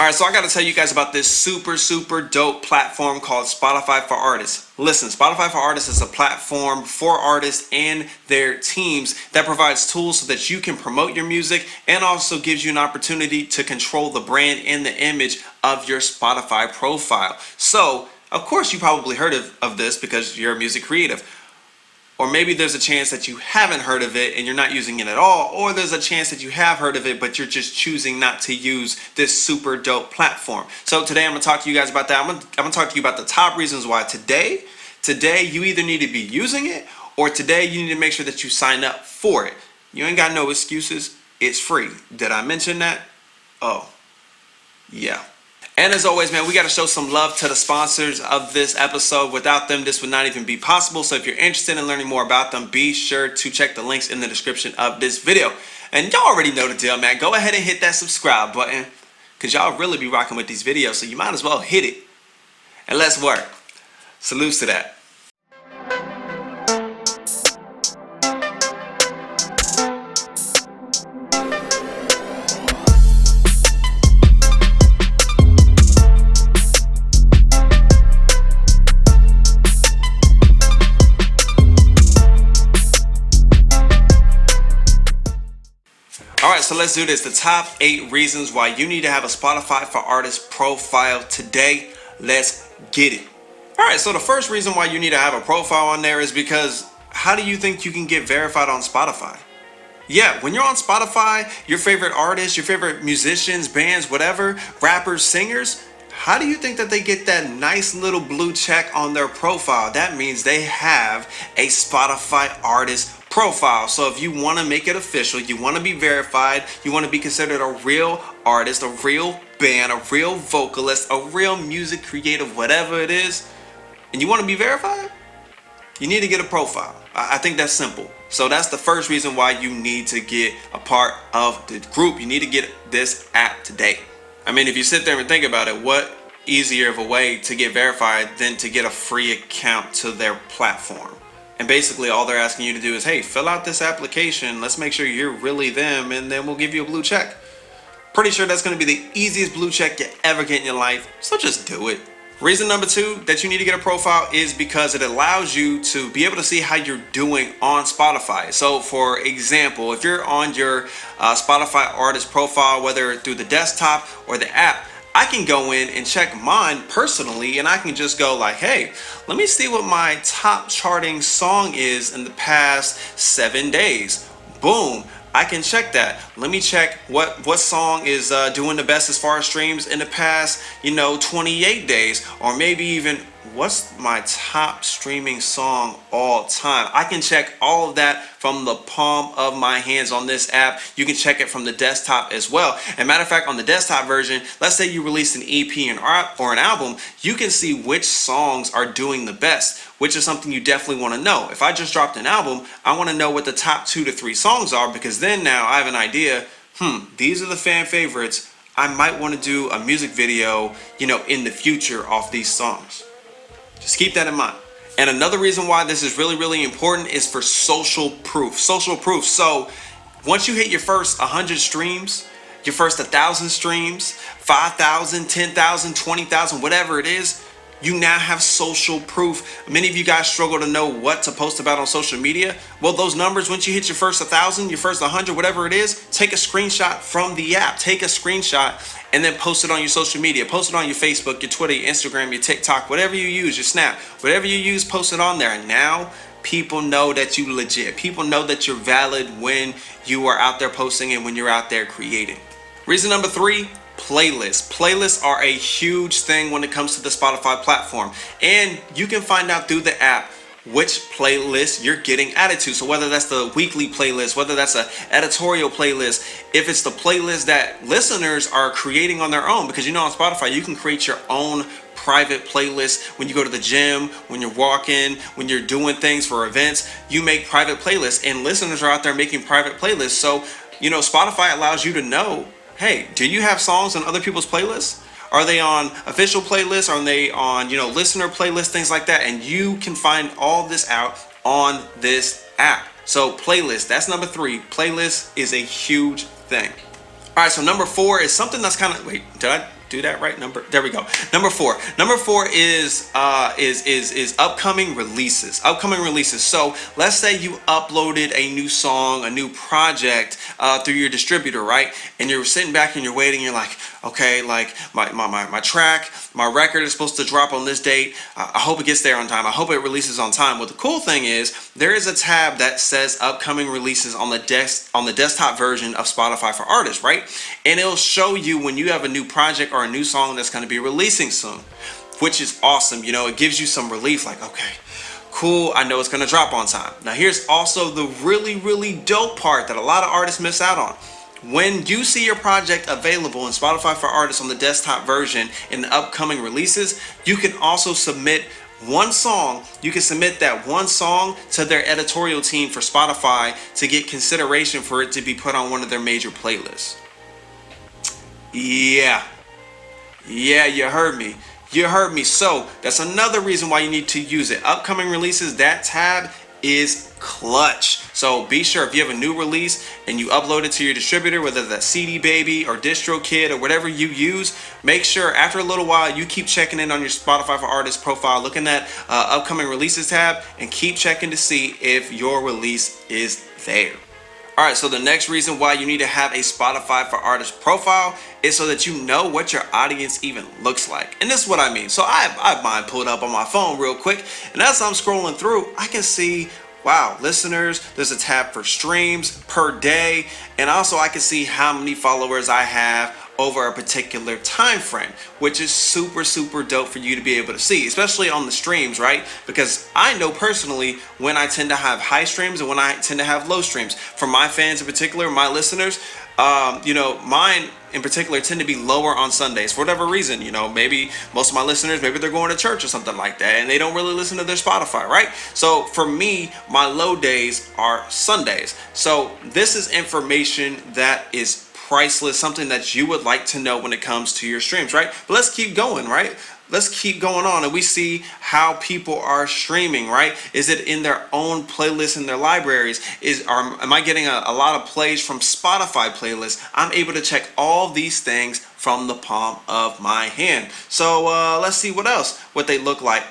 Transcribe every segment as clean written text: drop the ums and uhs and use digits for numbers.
Alright, so I gotta tell you guys about this super dope platform called Spotify for Artists. Listen, Spotify for Artists is a platform for artists and their teams that provides tools so that you can promote your music and also gives you an opportunity to control the brand and the image of your Spotify profile. So, of course, you probably heard of this because you're a music creative. Or maybe there's a chance that you haven't heard of it and you're not using it at all. Or there's a chance that you have heard of it, but you're just choosing not to use this super dope platform. So today I'm going to talk to you guys about that. I'm going to talk to you about the top reasons why today you either need to be using it or today you need to make sure that you sign up for it. You ain't got no excuses. It's free. Did I mention that? Oh, yeah. And as always, man, we got to show some love to the sponsors of this episode. Without them, this would not even be possible. So if you're interested in learning more about them, be sure to check the links in the description of this video. And y'all already know the deal, man. Go ahead and hit that subscribe button because y'all really be rocking with these videos. So you might as well hit it. And let's work. Salutes to that. Alright, so let's do this. The top 8 reasons why you need to have a Spotify for Artists profile today. Let's get it. Alright, so the first reason why you need to have a profile on there is because how do you think you can get verified on Spotify? Yeah, when you're on Spotify, your favorite artists, your favorite musicians, bands, whatever, rappers, singers, how do you think that they get that nice little blue check on their profile? That means they have a Spotify artist profile. So if you want to make it official, you want to be verified, you want to be considered a real artist, a real band, a real vocalist, a real music creative, whatever it is, and you want to be verified, you need to get a profile. I think that's simple. So that's the first reason why you need to get a part of the group. You need to get this app today. I mean, if you sit there and think about it, what easier of a way to get verified than to get a free account to their platform? And basically all they're asking you to do is, hey, fill out this application. Let's make sure you're really them, and then we'll give you a blue check. Pretty sure that's going to be the easiest blue check you ever get in your life. So just do it. Reason number 2 that you need to get a profile is because it allows you to be able to see how you're doing on Spotify. So for example, if you're on your Spotify artist profile, whether through the desktop or the app, I can go in and check mine personally, and I can just go like, hey, let me see what my top charting song is in the past 7 days. Boom. I can check that. Let me check what song is doing the best as far as streams in the past, 28 days, or maybe even what's my top streaming song all time. I can check all of that from the palm of my hands on this app. You can check it from the desktop as well. And matter of fact, on the desktop version, let's say you released an EP or an album, you can see which songs are doing the best, which is something you definitely want to know. If I just dropped an album, I want to know what the top 2 to 3 songs are, because then now I have an idea, these are the fan favorites. I might want to do a music video, in the future off these songs. Just keep that in mind. And another reason why this is really important is for social proof. Social proof. So once you hit your first 100 streams, your first 1,000 streams, 5,000, 10,000, 20,000, whatever it is, you now have social proof. Many of you guys struggle to know what to post about on social media. Well, those numbers, once you hit your first 1,000, your first 100, whatever it is, take a screenshot from the app. Take a screenshot and then post it on your social media. Post it on your Facebook, your Twitter, your Instagram, your TikTok, whatever you use, your Snap, whatever you use, post it on there. And now people know that you legit. People know that you're valid when you are out there posting and when you're out there creating. Reason number 3, playlists. Playlists are a huge thing when it comes to the Spotify platform. And you can find out through the app which playlist you're getting added to. So whether that's the weekly playlist, whether that's an editorial playlist, if it's the playlist that listeners are creating on their own, because on Spotify you can create your own private playlist. When you go to the gym, when you're walking, when you're doing things for events, you make private playlists, and listeners are out there making private playlists. So Spotify allows you to know, hey, do you have songs on other people's playlists? Are they on official playlists? Are they on, listener playlists, things like that? And you can find all this out on this app. So playlist, that's number 3. Playlist is a huge thing. All right, so number 4 is something that's kind of, wait, did do that right? There we go. Number four. Number four is upcoming releases. Upcoming releases. So let's say you uploaded a new song, a new project through your distributor, right? And you're sitting back and you're waiting. You're like, okay, like my track, my record is supposed to drop on this date. I hope it gets there on time. I hope it releases on time. Well, the cool thing is there is a tab that says upcoming releases on the desktop version of Spotify for Artists, right? And it'll show you when you have a new project or a new song that's going to be releasing soon, which is awesome. You know, it gives you some relief, like, okay, cool, I know it's going to drop on time. Now here's also the really, really dope part that a lot of artists miss out on. When you see your project available in Spotify for Artists on the desktop version in the upcoming releases, you can also submit one song. You can submit that one song to their editorial team for Spotify to get consideration for it to be put on one of their major playlists. Yeah, you heard me. You heard me. So that's another reason why you need to use it. Upcoming releases, that tab is clutch. So be sure if you have a new release and you upload it to your distributor, whether that's CD Baby or DistroKid or whatever you use, make sure after a little while you keep checking in on your Spotify for Artists profile, looking at upcoming releases tab, and keep checking to see if your release is there. All right, so the next reason why you need to have a Spotify for Artists profile is so that you know what your audience even looks like. And this is what I mean. So I have mine pulled up on my phone real quick, and as I'm scrolling through, I can see, wow, listeners, there's a tab for streams per day, and also I can see how many followers I have over a particular time frame, which is super, super dope for you to be able to see, especially on the streams, right? Because I know personally when I tend to have high streams and when I tend to have low streams. For my fans in particular, my listeners, mine in particular tend to be lower on Sundays for whatever reason. Maybe most of my listeners, maybe they're going to church or something like that, and they don't really listen to their Spotify, right? So for me, my low days are Sundays. So this is information that is priceless, something that you would like to know when it comes to your streams, right? But let's keep going, right? Let's keep going on, and we see how people are streaming, right? Is it in their own playlists in their libraries? Am I getting a lot of plays from Spotify playlists? I'm able to check all these things from the palm of my hand. So let's see what they look like.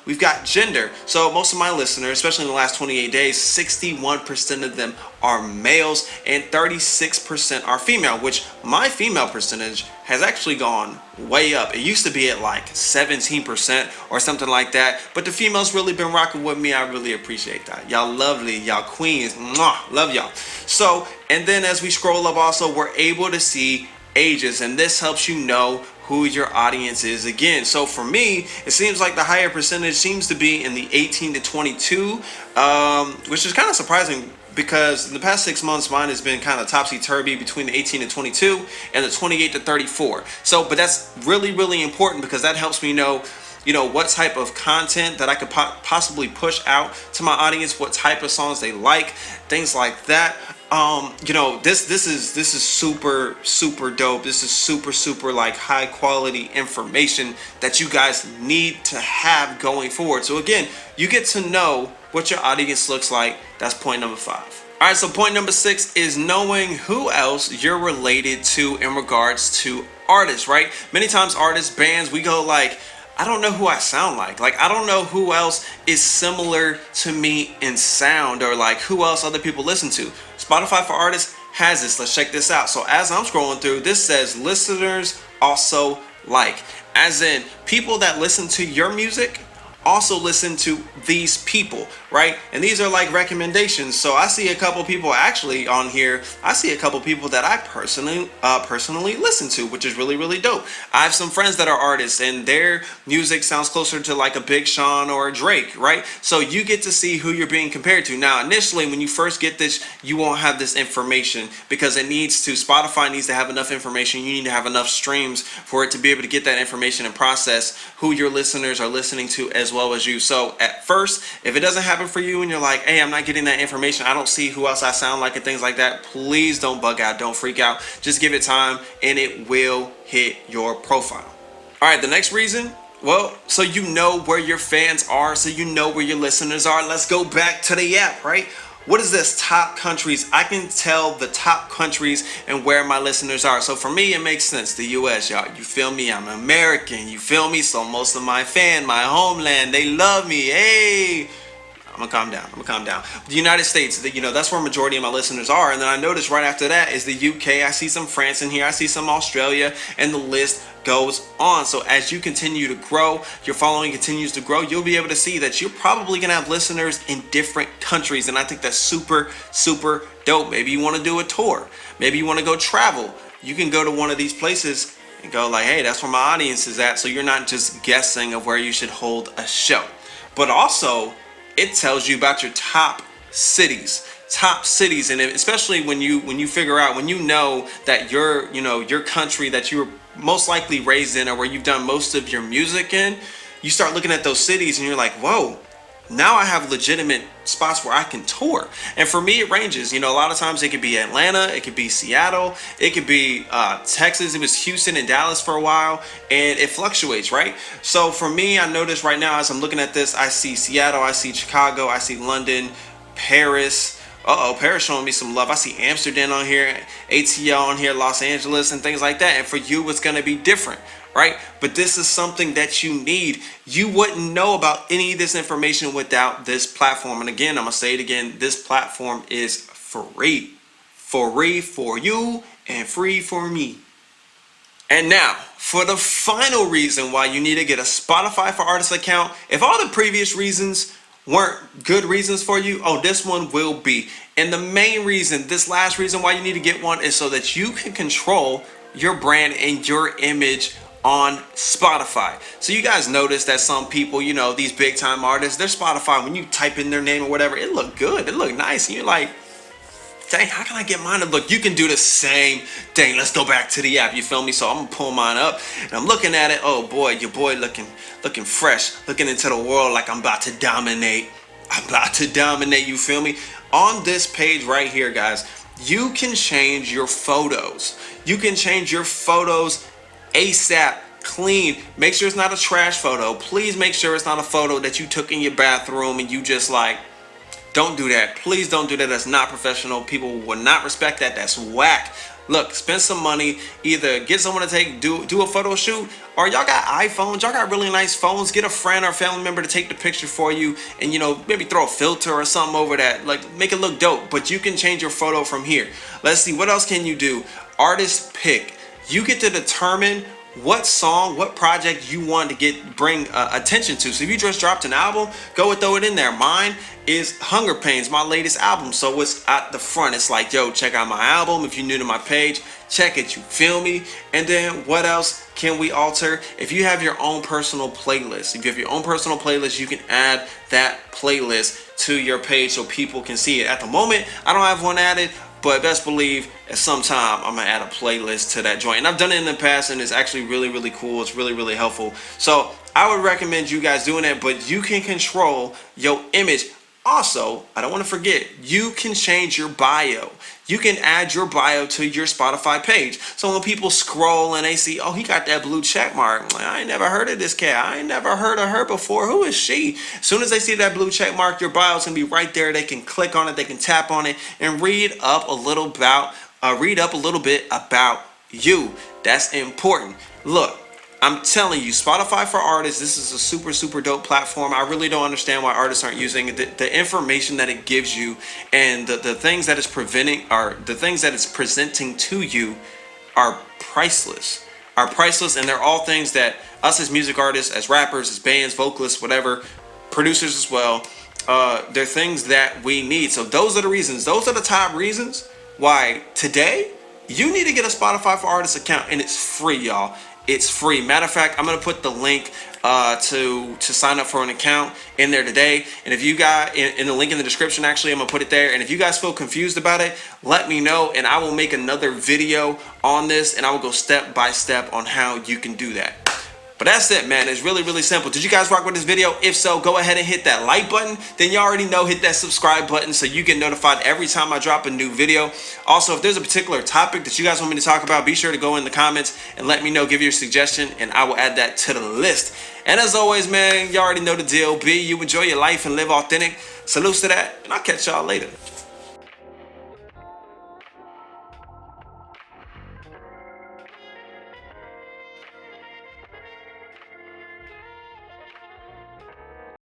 We've got gender. So most of my listeners, especially in the last 28 days, 61% of them are males and 36% are female, which my female percentage has actually gone way up. It used to be at like 17% or something like that, but the females really been rocking with me. I really appreciate that. Y'all lovely, y'all queens. Mwah, love y'all. So, and then as we scroll up also, we're able to see ages, and this helps you know who your audience is again. So for me, it seems like the higher percentage seems to be in the 18 to 22, which is kind of surprising because in the past 6 months, mine has been kind of topsy-turvy between the 18 to 22 and the 28 to 34. So, but that's really, really important because that helps me know what type of content that I could possibly push out to my audience, what type of songs they like, things like that. This is super, super dope. This is super, super like high quality information that you guys need to have going forward. So again, you get to know what your audience looks like. That's point number 5. All right, so point number 6 is knowing who else you're related to in regards to artists, right? Many times artists, bands, we go like, I don't know who I sound like. Like, I don't know who else is similar to me in sound, or like who else other people listen to. Spotify for Artists has this. Let's check this out. So as I'm scrolling through, this says listeners also like, as in people that listen to your music also listen to these people, right? And these are like recommendations. So I see a couple people actually on here. I see a couple people that I personally listen to, which is really, really dope. I have some friends that are artists and their music sounds closer to like a Big Sean or a Drake, right? So you get to see who you're being compared to. Now, initially, when you first get this, you won't have this information because Spotify needs to have enough information. You need to have enough streams for it to be able to get that information and process who your listeners are listening to as well as you. So at first, if it doesn't happen for you and you're like, hey, I'm not getting that information, I don't see who else I sound like and things like that, please don't bug out, don't freak out. Just give it time and it will hit your profile. All right, the next reason, well, so you know where your fans are, so you know where your listeners are. Let's go back to the app, right? What is this? Top countries. I can tell the top countries and where my listeners are. So for me, it makes sense. The US, y'all. You feel me? I'm American. You feel me? So most of my my homeland, they love me. Hey. I'm gonna calm down. I'm gonna calm down. The United States, that's where majority of my listeners are. And then I noticed right after that is the UK. I see some France in here. I see some Australia, and the list goes on. So as you continue to grow, your following continues to grow, you'll be able to see that you're probably gonna have listeners in different countries. And I think that's super, super dope. Maybe you want to do a tour. Maybe you want to go travel. You can go to one of these places and go like, hey, that's where my audience is at. So you're not just guessing of where you should hold a show. But also, it tells you about your top cities, and especially when you figure out, when you know that your country that you were most likely raised in, or where you've done most of your music in, you start looking at those cities and you're like, whoa, now I have legitimate spots where I can tour. And for me, it ranges. A lot of times it could be Atlanta, it could be Seattle, it could be Texas. It was Houston and Dallas for a while, and it fluctuates, right? So for me, I notice right now as I'm looking at this, I see Seattle, I see Chicago, I see London, Paris. Paris showing me some love. I see Amsterdam on here, ATL on here, Los Angeles, and things like that. And for you, it's going to be different, right? But this is something that you need. You wouldn't know about any of this information without this platform. And again, I'm going to say it again. This platform is free. Free for you and free for me. And now, for the final reason why you need to get a Spotify for Artists account. If all the previous reasons weren't good reasons for you, this one will be. And the main reason, this last reason why you need to get one, is so that you can control your brand and your image on Spotify. So you guys notice that some people, these big time artists, their Spotify, when you type in their name or whatever, it look good, it look nice, and you're like, dang, how can I get mine to look? You can do the same thing. Let's go back to the app, you feel me? So I'm gonna pull mine up and I'm looking at it. Oh boy, your boy looking fresh, looking into the world like I'm about to dominate. You feel me? On this page right here, guys, you can change your photos. You can change your photos ASAP, clean. Make sure it's not a trash photo. Please make sure it's not a photo that you took in your bathroom and you just like, don't do that. Please don't do that. That's not professional. People will not respect that. That's whack. Look, spend some money. Either get someone to do a photo shoot, or y'all got iPhones. Y'all got really nice phones. Get a friend or family member to take the picture for you, and maybe throw a filter or something over that. Like, make it look dope. But you can change your photo from here. Let's see. What else can you do? Artist pick. You get to determine what song, what project you want to bring attention to. So if you just dropped an album, go and throw it in there. Mine is Hunger Pains, my latest album. So it's at the front. It's like, yo, check out my album. If you're new to my page, check it, you feel me? And then what else can we alter? If you have your own personal playlist, you can add that playlist to your page so people can see it. At the moment, I don't have one added, but best believe at some time I'm gonna add a playlist to that joint. And I've done it in the past, and it's actually really, really cool. It's really, really helpful. So I would recommend you guys doing that, but you can control your image. Also, I don't want to forget, you can change your bio. You can add your bio to your Spotify page. So when people scroll and they see, oh, he got that blue check mark. I ain't never heard of this cat. I ain't never heard of her before. Who is she? As soon as they see that blue check mark, your bio's gonna be right there. They can click on it, they can tap on it, and read up a little bit about you. That's important. Look, I'm telling you, Spotify for Artists, this is a super, super dope platform. I really don't understand why artists aren't using it. The information that it gives you and the things that it's presenting to you are priceless. And they're all things that us as music artists, as rappers, as bands, vocalists, whatever, producers as well, they're things that we need. So those are the reasons. Those are the top reasons why today you need to get a Spotify for Artists account, and it's free, y'all. It's free. Matter of fact, I'm gonna put the link to sign up for an account in there today. And if you got in the link in the description, actually, I'm gonna put it there. And if you guys feel confused about it, let me know, and I will make another video on this, and I will go step by step on how you can do that. But that's it, man. It's really, really simple. Did you guys rock with this video? If so, go ahead and hit that like button. Then you already know, hit that subscribe button so you get notified every time I drop a new video. Also, if there's a particular topic that you guys want me to talk about, be sure to go in the comments and let me know, give your suggestion, and I will add that to the list. And as always, man, you already know the deal. Be you, enjoy your life, and live authentic. Salutes to that, and I'll catch y'all later.